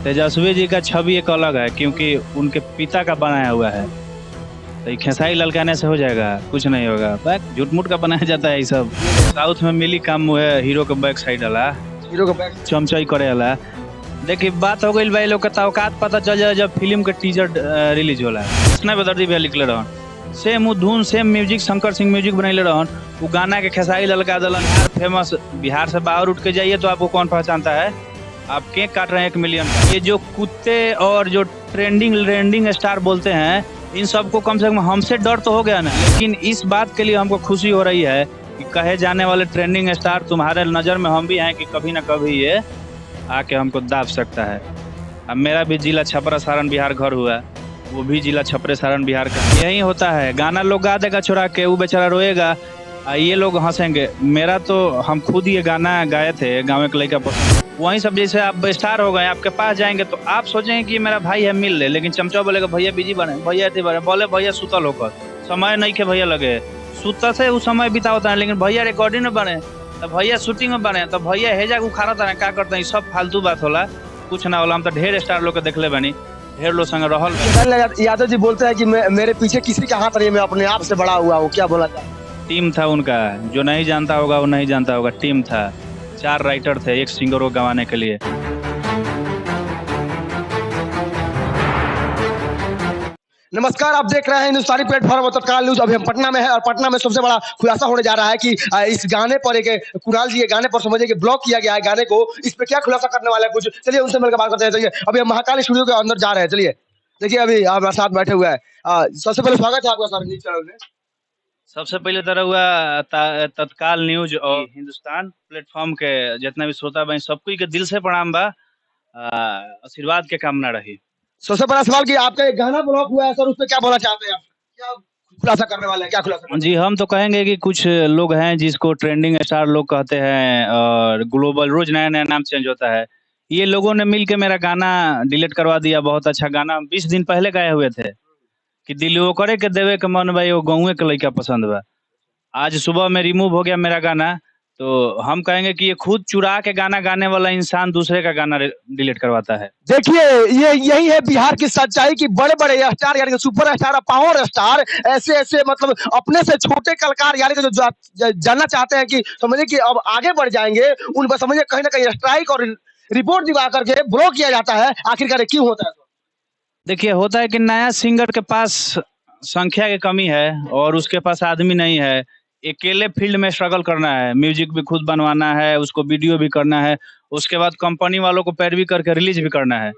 तेजस्वी जी का छवि एक अलग है क्योंकि उनके पिता का बनाया हुआ है। तो ये खेसारी ललकाने से हो जाएगा? कुछ नहीं होगा, बैक झूठ मूठ का बनाया जाता है ये सब। साउथ में मिली काम हुआ है, हीरो के बैक साइड वाला, हीरो का बैक चमचई करे वाला। देखिए बात हो गई भाई, लोग का औकात पता चल जाए जब फिल्म के टीजर रिलीज होला। कृष्णा बेदर्दी भैया लिखले रहन, सेम धुन same music, Shankar Singh music बनैले रहन। वो गाना के खेसारी ललका दलन। यार फेमस, बिहार से बाहर उठ के जाइए तो आपको कौन पहचानता है? आप केक काट रहे हैं 1 मिलियन का। ये जो कुत्ते और जो ट्रेंडिंग स्टार बोलते हैं, इन सबको कम से कम हमसे डर तो हो गया ना। लेकिन इस बात के लिए हमको खुशी हो रही है कि कहे जाने वाले ट्रेंडिंग स्टार तुम्हारे नज़र में हम भी हैं कि कभी ना कभी ये आके हमको दाब सकता है। अब मेरा भी जिला छपरा सारण बिहार घर हुआ, वो भी जिला छपरे सारण बिहार का। यही होता है, गाना लोग गा देगा चुरा के, वो बेचारा रोएगा, ये लोग हंसेंगे। मेरा तो हम खुद ये गाना गाए थे गाँव के लड़का पर। वहीं सब जैसे आप स्टार हो गए, आपके पास जाएंगे तो आप सोचेंगे कि मेरा भाई है मिल ले, लेकिन चमचा बोलेगा भैया बिजी बने, भैया थी बने, बोले भैया सुतल होकर समय नहीं के भैया लगे सुतल से वो समय बिता होता है। लेकिन भैया रिकॉर्डिंग में बने तो भैया शूटिंग में बने तो भैया हेजा उखाड़ा था क्या करते हैं, सब फालतू बात होला, कुछ ना होला। हम तो ढेर स्टार लोग के देखले बनी, ढेर लोग संग रहल। यादव जी बोलते हैं कि मेरे पीछे किसी का हाथ नहीं, मैं अपने आप से बड़ा हुआ हूँ, क्या बोला जाए? टीम था उनका, जो नहीं जानता होगा वो नहीं जानता होगा। टीम था, 4 राइटर थे एक सिंगर को गवाने के लिए। नमस्कार, आप देख रहे हैं हिंदुस्तानी प्लेटफॉर्म और तत्काल न्यूज। अभी हम पटना में है और पटना में सबसे बड़ा खुलासा होने जा रहा है कि इस गाने पर एक कुणाल जी, गाने पर समझिए कि ब्लॉक किया गया है गाने को। इस पे क्या खुलासा करने वाले हैं कुछ, चलिए उनसे मिलकर बात करते हैं। चलिए अभी हम महाकाल स्टूडियो के अंदर जा रहे हैं। चलिए देखिए अभी हमारे साथ बैठे हुए हैं। सबसे पहले स्वागत है आपका सर न्यूज चैनल में। सबसे पहले तरह हुआ तत्काल न्यूज और हिंदुस्तान प्लेटफॉर्म के जितना भी श्रोता बहन सबको के दिल से प्रणाम बा, आशीर्वाद के कामना रही। सबसे बड़ा सवाल कि आपका एक गाना ब्लॉक हुआ है सर, उस पर क्या बोलना चाहते हैं आप? क्या खुलासा करने वाले हैं, क्या खुलासा? जी हम तो कहेंगे कि कुछ लोग हैं जिसको ट्रेंडिंग स्टार लोग कहते हैं और ग्लोबल, रोज नया नया नाम चेंज होता है। ये लोगों ने मिलके मेरा गाना डिलीट करवा दिया। बहुत अच्छा गाना 20 दिन पहले गाए हुए थे कि दिल वो करे के देवे के मन भाई, वो गाँव के लड़का पसंद बा। आज सुबह में रिमूव हो गया मेरा गाना, तो हम कहेंगे कि ये खुद चुरा के गाना गाने वाला इंसान दूसरे का गाना डिलीट करवाता है। देखिए ये यही है बिहार की सच्चाई की बड़े बड़े स्टार यानी कि सुपर स्टार, पावर स्टार, ऐसे ऐसे मतलब अपने से छोटे कलाकार यानी कि जो जानना चाहते हैं कि समझिए कि अब आगे बढ़ जाएंगे, उन पर समझिए कहीं ना कहीं स्ट्राइक और रिपोर्ट दिवा करके ब्लॉक किया जाता है। आखिरकार क्यों होता है? देखिए होता है कि नया सिंगर के पास संख्या की कमी है और उसके पास आदमी नहीं है। अकेले फील्ड में स्ट्रगल करना है, म्यूजिक भी खुद बनवाना है, उसको वीडियो भी करना है, उसके बाद कंपनी वालों को पैरवी करके रिलीज भी करना है।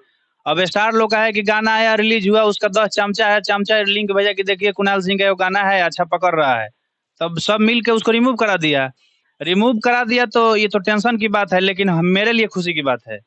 अब स्टार लोग का है कि गाना आया रिलीज हुआ, उसका 10 चमचा है, चमचा लिंक भेजा कि देखिए कुणाल सिंह का वो गाना है, अच्छा पकड़ रहा है, तब सब मिल के उसको रिमूव करा दिया। तो ये तो टेंशन की बात है, लेकिन मेरे लिए खुशी की बात है।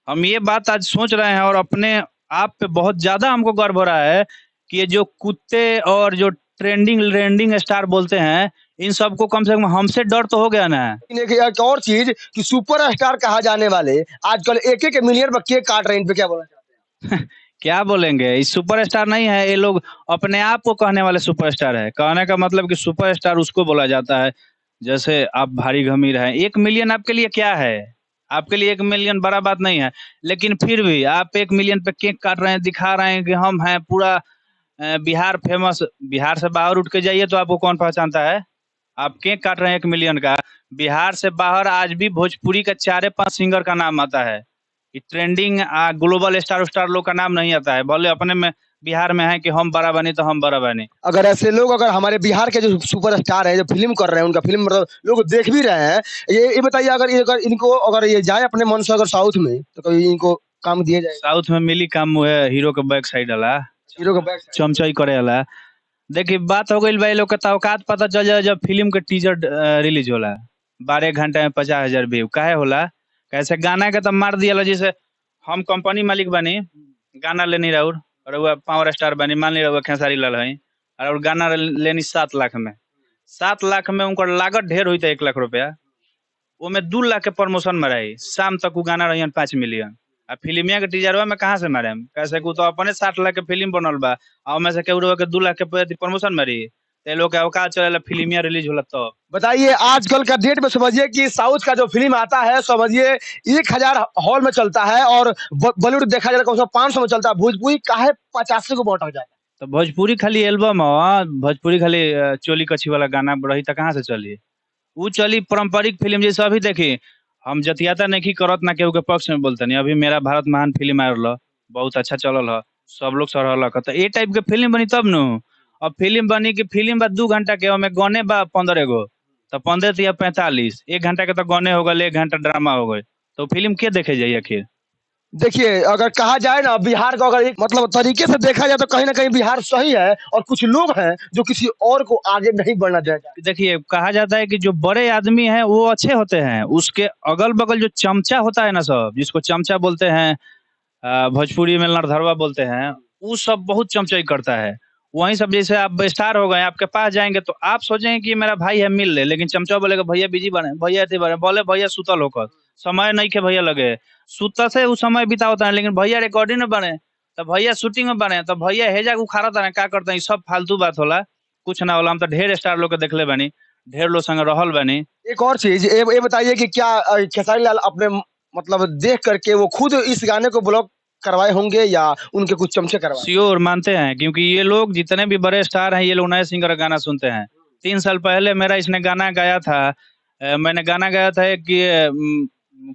हम ये बात आज सोच रहे हैं और अपने आप पे बहुत ज्यादा हमको गर्व हो रहा है कि ये जो कुत्ते और जो ट्रेंडिंग स्टार बोलते हैं, इन सबको कम से कम हमसे डर तो हो गया ना। एक और चीज कि सुपर स्टार कहा जाने वाले आजकल एक एक मिलियन पर केक काट रहे हैं, इन पे क्या बोलना चाहते हैं? क्या बोलेंगे, इस सुपर स्टार नहीं है, ये लोग अपने आप को कहने वाले सुपर स्टार है। कहने का मतलब कि सुपर स्टार उसको बोला जाता है जैसे आप भारी गंभीर हैं। 1 मिलियन आपके लिए क्या है? आपके लिए 1 मिलियन बड़ा बात नहीं है, लेकिन फिर भी आप 1 मिलियन पे केक काट रहे हैं, दिखा रहे हैं कि हम हैं पूरा बिहार फेमस। बिहार से बाहर उठ के जाइए तो आपको कौन पहचानता है? आप केक काट रहे हैं 1 मिलियन का। बिहार से बाहर आज भी भोजपुरी का 4-5 सिंगर का नाम आता है। ट्रेंडिंग ग्लोबल स्टार लोग का नाम नहीं आता है। भले अपने में बिहार में है कि हम बड़ा बनी तो हम बड़ा बनी। अगर ऐसे लोग अगर हमारे बिहार के जो सुपर स्टार है जो फिल्म कर रहे हैं, उनका फिल्म मतलब लोग देख भी रहे हैं, ये बताइए अगर इनको अगर ये जाए अपने मन से अगर साउथ में तो कभी इनको काम दिया जाए? साउथ में मिली काम हुआ है, हीरो के बैक साइड वाला, हीरो का बैक चमचई करे वाला। देखिए बात हो गई भाई, लोग का औकात पता चल जाए जब फिल्म के टीजर रिलीज होला। 12 घंटे में 50,000 व्यू काहे होला? कैसे गाना के तो मार दिया। जैसे हम कंपनी मालिक बनी, गाना लेनी राउर और वो पावर स्टार बनी, मान ली रहुआ खेसारी लाल है और गाना लेनी 7 लाख में। 7 लाख में उनका लागत ढेर हुई था 1 लाख रुपया, वो में 2 लाख के प्रमोशन में रही। शाम तक वो गाना रही 5 मिलियन। आ फिल्मिया के टीजरवा में कहाँ से मारे? कैसे को तो अपने 60 लाख के फिल्म बनल बा, और में से केहू के 2 लाख के प्रमोशन मारी। ते लोग के औकात चलेला फिल्मिया रिलीज होला तो। बताइए आजकल का डेट में समझिए कि साउथ का जो फिल्म आता है समझिए 1000 हॉल में चलता है और बॉलीवुड देखा जाए तो 500 में चलता है, भोजपुरी काहे 85 को बांटा जाए। तो भोजपुरी खाली एल्बम ह, भोजपुरी खाली चोली कछी वाला गाना रही त कहाँ से चली? उ चली पारंपरिक फिल्म जैसे अभी देखी, हम जतियाता नहीं करत ना केहू के पक्ष में बोलतनी। अभी मेरा भारत महान फिल्म आयल ह, बहुत अच्छा चलल ह, सब लोग सराहलक ह। त ए टाइप के फिल्म बनी तब नु। अब फिल्म बनी कि फिल्म बा 2 घंटा के, ओमे गाने बा 15 गो, तो 15 तिया 45, 1 घंटा के तो गाने हो गए, 1 घंटा ड्रामा हो गए, तो फिल्म के देखे जाइए आखिर? देखिए अगर कहा जाए ना बिहार को अगर एक मतलब तरीके से देखा जाए तो कहीं ना कहीं बिहार सही है और कुछ लोग हैं जो किसी और को आगे नहीं बढ़ना देगा। देखिए कहा जाता है कि जो बड़े आदमी हैं वो अच्छे होते हैं, उसके अगल-बगल जो चमचा होता है ना सब, जिसको चमचा बोलते हैं, भोजपुरी में लड़धरवा बोलते हैं, वो सब बहुत चमचाई करता है। वहीं सब जैसे आप स्टार हो गए, आपके पास जाएँगे तो आप सोचेंगे कि मेरा भाई है मिल ले, लेकिन चमचा बोलेगा भैया बिजी बाड़े, भैया एथी बाड़े, बोले भैया सुतल होकर, समय नइखे भैया लगे। सुतल से उ समय बितावता है, लेकिन भैया रिकॉर्डिंग में बाड़े, तो भैया शूटिंग में बाड़े, तो भैया हेजा उखाड़त तारे का करता है, सब फालतू बात होला, कुछ ना होला। हम तो ढेर स्टार लोग के देखले बानी, ढेर लोग संग रहल बानी। एक और चीज ये बताइए कि क्या खेसारी लाल अपने मतलब देख करके वो खुद इस गाने को ब्लॉक करवाए होंगे या उनके कुछ चमचे करवाए। श्योर मानते हैं, क्योंकि ये लोग जितने भी बड़े स्टार हैं, ये लोग नए सिंगर का गाना सुनते हैं। 3 साल पहले मेरा इसने गाना गाया था, मैंने गाना गाया था कि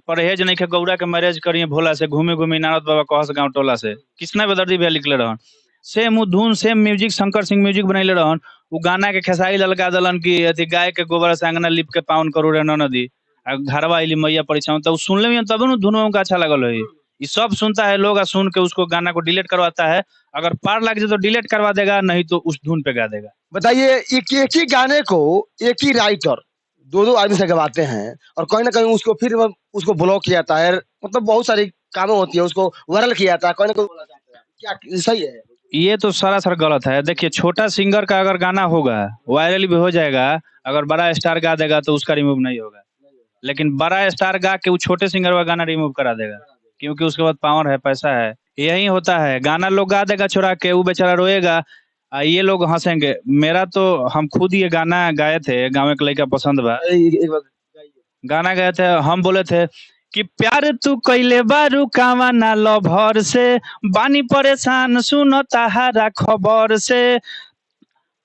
परहेज नइखे गौरा के मैरेज करिए भोला से, घूमी-घूमी नारद बाबा कहस गाँव टोला से। कृष्णा बेदर्दी भैया लिखले रहन। सेम उ धुन, same music Shankar Singh music बनैले रहन। उ गाना के खेसारी लाल गा देलन कि अथी गाय के गोबर से अंगना लीप के पावन करू रे नदी, आ घरवा अइली मैया परिछावन, तो सुनले में तब न धुनवा उनका अच्छा लगल होई। ये सब सुनता है लोग, सुन के उसको गाना को डिलीट करवाता है। अगर पार लग जाए तो डिलीट करवा देगा, नहीं तो उस धुन पे गा देगा। बताइए एक ही गाने को एक ही राइटर दो आदमी से गवाते हैं और कहीं ना कहीं उसको फिर उसको ब्लॉक किया जाता है, मतलब बहुत सारी कामें होती है, उसको वायरल किया जाता है, कहीं ना कहीं बोला जाता है। क्या सही है? ये तो सरासर गलत है। देखिए छोटा सिंगर का अगर गाना होगा, वायरल भी हो जाएगा, अगर बड़ा स्टार गा देगा तो उसका रिमूव नहीं होगा। लेकिन बड़ा स्टार गा के वो छोटे सिंगर का गाना रिमूव करा देगा, क्योंकि उसके पास पावर है, पैसा है। यही होता है, गाना लोग गा देगा चुरा के, वो बेचारा रोएगा, ये लोग हंसेंगे। मेरा तो, हम खुद ये गाना गाए थे, गाँव के लड़का पसंद बा, एक बात गाना गाए थे, हम बोले थे कि प्यार तू कैले बारू कामना लभर से, बानी परेशान सुनो ताहारा खबर से।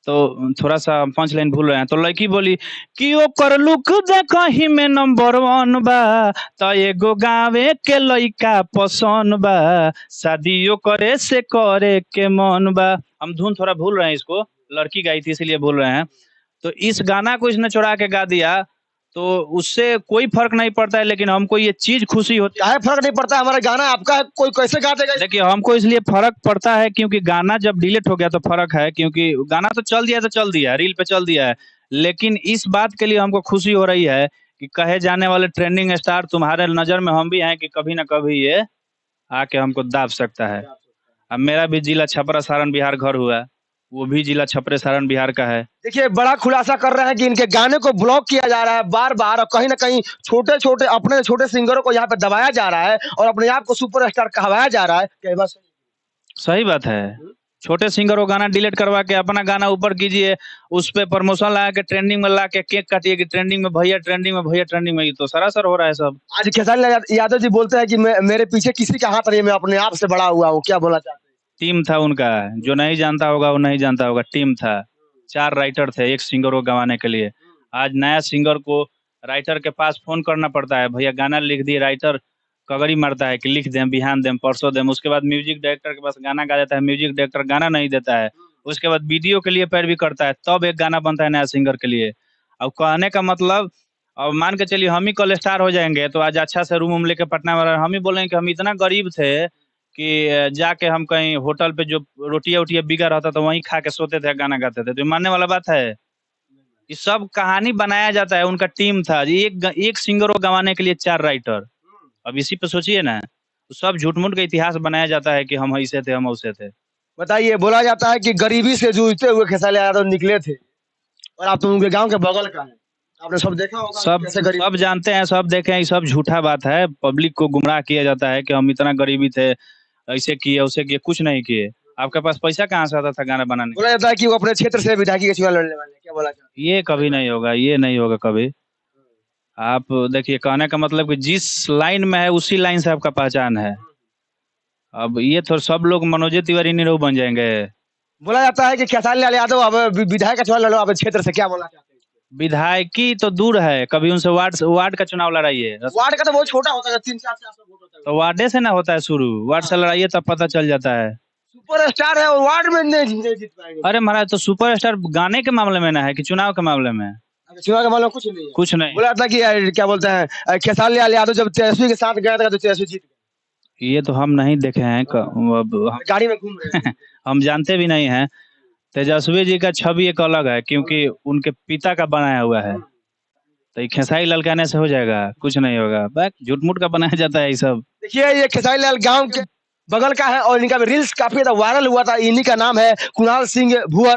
तो थोड़ा सा पंच लाइन भूल रहे हैं, तो लड़की बोली कि ओकर लुक देखही में नंबर 1 बा, त एगो गाँवे के लइका पसंद बा, शादियो करे से करे के मन बा। हम धुन थोड़ा भूल रहे हैं, इसको लड़की गाई थी इसलिए भूल रहे हैं। तो इस गाना को इसने चुरा के गा दिया, तो उससे कोई फर्क नहीं पड़ता है, लेकिन हमको ये चीज खुशी होती है। है, फर्क नहीं पड़ता, हमारा गाना आपका है, कोई कैसे गा देगा। देखिए हमको इसलिए फर्क पड़ता है क्योंकि गाना जब डिलीट हो गया तो फर्क है, क्योंकि गाना तो चल दिया, तो चल दिया, रील पे चल दिया है। लेकिन इस बात के लिए हमको खुशी हो रही है कि कहे जाने वाले ट्रेंडिंग स्टार तुम्हारे नजर में हम भी हैं, कि कभी ना कभी ये आके हमको दाब सकता है। अब मेरा भी जिला छपरा सारण बिहार घर हुआ, वो भी जिला छपरे सारण बिहार का है। देखिए बड़ा खुलासा कर रहे हैं कि इनके गाने को ब्लॉक किया जा रहा है बार बार, और कहीं ना कहीं छोटे छोटे अपने छोटे सिंगरों को यहाँ पे दबाया जा रहा है और अपने आप को सुपरस्टार कहवाया जा रहा है। क्या ये बात सही है? सही बात है। छोटे सिंगर को गाना डिलीट करवा के अपना गाना ऊपर कीजिए, उस पे प्रमोशन लगा के ट्रेंडिंग में ला के केक काटिए कि ट्रेंडिंग में भैया, ट्रेंडिंग में भैया, ट्रेंडिंग में। ये तो सरासर हो रहा है सब। आज खेसारी लाल यादव जी बोलते हैं कि मेरे पीछे किसी का हाथ नहीं है, मैं अपने आप से बड़ा हुआ हूँ। क्या बोला चाहते हैं? टीम था उनका, जो नहीं जानता होगा वो नहीं जानता होगा, टीम था। 4 राइटर थे एक सिंगर को गवाने के लिए। आज नया सिंगर को राइटर के पास फोन करना पड़ता है, भैया गाना लिख दिए, राइटर कगड़ी मारता है कि लिख दें, बिहान दें, परसों दें। उसके बाद म्यूजिक डायरेक्टर के पास गाना गा देता है, म्यूजिक डायरेक्टर गाना नहीं देता है। उसके बाद वीडियो के लिए पैरवी करता है, तब एक गाना बनता है नया सिंगर के लिए। अब कहने का मतलब, अब मान के चलिए हम ही कल स्टार हो जाएंगे, तो आज अच्छा से रूम वूम लेके पटना में हम ही बोलेंगे कि हम इतना गरीब थे कि जाके हम कहीं होटल पे जो रोटियां उटियां बिका रहता तो वहीं खा के सोते थे, गाना गाते थे। तो ये मानने वाला बात है? ये सब कहानी बनाया जाता है। उनका टीम था, एक सिंगर को गवाने के लिए 4 राइटर। अब इसी पे सोचिए ना, तो सब झूठ-मूठ का इतिहास बनाया जाता है कि हम ऐसे थे, हम वैसे थे। बताइए बोला जाता है कि गरीबी से जूझते हुए खेसारी लाल यादव निकले थे और आप तो उनके गांव के बगल का है, आपने सब देखा होगा। सब कैसे गरीब सब जानते हैं, सब देखे हैं, ये सब झूठा बात है। पब्लिक को गुमराह किया जाता है कि हम इतना गरीबी थे, ऐसे किए, वैसे किए, कुछ नहीं किए। आपके पास पैसा कहाँ से आता था गाना बनाने बोला जाता है कि वो अपने क्षेत्र से विधायकी का चुनाव लड़ने वाले हैं, क्या बोला जाता ये कभी नहीं होगा, ये नहीं होगा कभी। आप देखिए, कहने का मतलब कि जिस लाइन में है उसी लाइन से आपका पहचान है। अब ये तो सब लोग मनोज तिवारी नीरव बन जाएंगे। बोला जाता है कि खेसारी लाल यादव अब विधायक का चुनाव लड़ो आप क्षेत्र से, क्या बोला चाहते हैं? विधायकी तो दूर है, कभी उनसे वार्ड का चुनाव लड़ाइए। वार्ड का तो बहुत छोटा होता है, 3-4 वोट होता है। तो वार्डे से ना होता है शुरू, वार्ड से लड़ाइए तब पता चल जाता है। सुपर स्टार है और वार्ड में नहीं जीत पाएंगे। अरे महाराज, तो सुपरस्टार गाने के मामले में ना है कि चुनाव के मामले में? चुनाव के मामले में कुछ नहीं है। कुछ नहीं। बोला था कि क्या बोलते हैं खेसारी लाल यादव जब तेजस्वी के साथ गया था तो तेजस्वी जीत गए। ये तो हम नहीं देखे हैं, अब गाड़ी में घूम रहे हैं। हम जानते भी नहीं हैं। तेजस्वी जी का छवि एक अलग है, क्योंकि उनके पिता का बनाया हुआ है। तो ये खेसारी लाल कहने से हो जाएगा? कुछ नहीं होगा, बस झूठ मूठ का बनाया जाता है ये सब। देखिए ये खेसारी लाल गांव के बगल का है और इनका रील्स काफी वायरल हुआ था। इन्हीं का नाम है कुणाल सिंह भुअर।